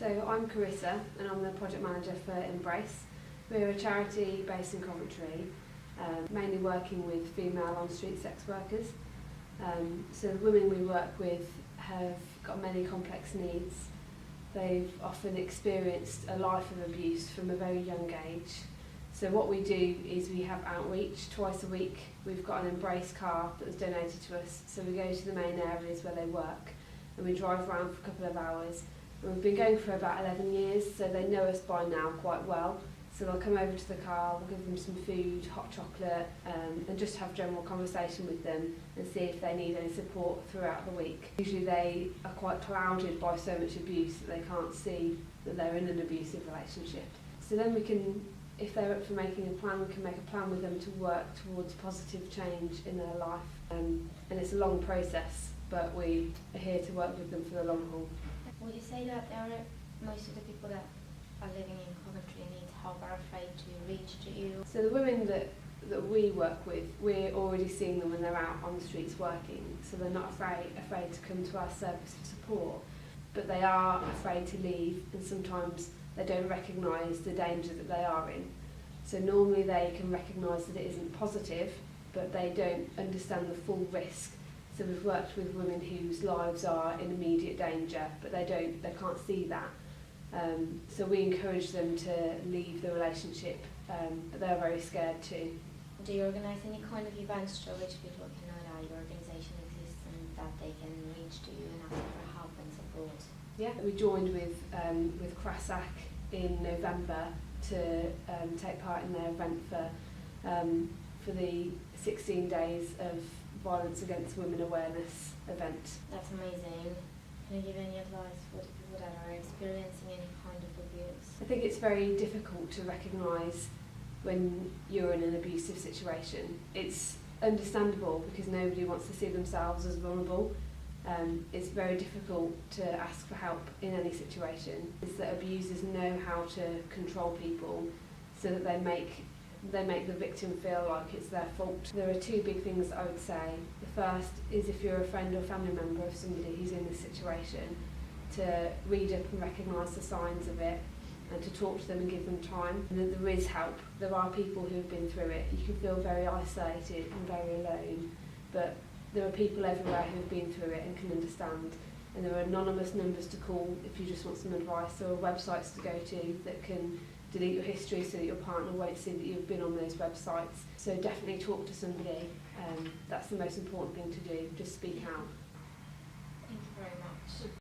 So I'm Carissa and I'm the project manager for Embrace. We're a charity based in Coventry, mainly working with female on-street sex workers. So the women we work with have got many complex needs. They've often experienced a life of abuse from a very young age. So what we do is we have outreach twice a week. We've got an Embrace car that was donated to us, so we go to the main areas where they work and we drive around for a couple of hours. And we've been going for about 11 years, so they know us by now quite well. So they'll come over to the car, we'll give them some food, hot chocolate, and just have general conversation with them and see if they need any support throughout the week. Usually they are quite clouded by so much abuse that they can't see that they're in an abusive relationship. So then we can, if they're up for making a plan, we can make a plan with them to work towards positive change in their life. And it's a long process, but we are here to work with them for the long haul. Would you say that most of the people that are living in Coventry need help are afraid to reach to you? So the women that we work with, we're already seeing them when they're out on the streets working, so they're not afraid to come to our service for support, but they are afraid to leave, and sometimes they don't recognise the danger that they are in. So normally they can recognise that it isn't positive, but they don't understand the full risk. So we've worked with women whose lives are in immediate danger, but they can't see that. So we encourage them to leave the relationship, but they're very scared too. Do you organise any kind of events through which people can know that your organisation exists and that they can reach to you and ask for help and support? Yeah, we joined with Crasac in November to take part in their event for the 16 days of Violence Against Women awareness event. That's amazing. Can you give any advice for the people that are experiencing any kind of abuse? I think it's very difficult to recognise when you're in an abusive situation. It's understandable because nobody wants to see themselves as vulnerable. It's very difficult to ask for help in any situation. It's that abusers know how to control people so that they make the victim feel like it's their fault. There are two big things that I would say. The first is if you're a friend or family member of somebody who's in this situation, to read up and recognise the signs of it and to talk to them and give them time. And that there is help. There are people who have been through it. You can feel very isolated and very alone, but there are people everywhere who have been through it and can understand. And there are anonymous numbers to call if you just want some advice. There are websites to go to that can delete your history so that your partner won't see that you've been on those websites. So definitely talk to somebody. That's the most important thing to do. Just speak out. Thank you very much.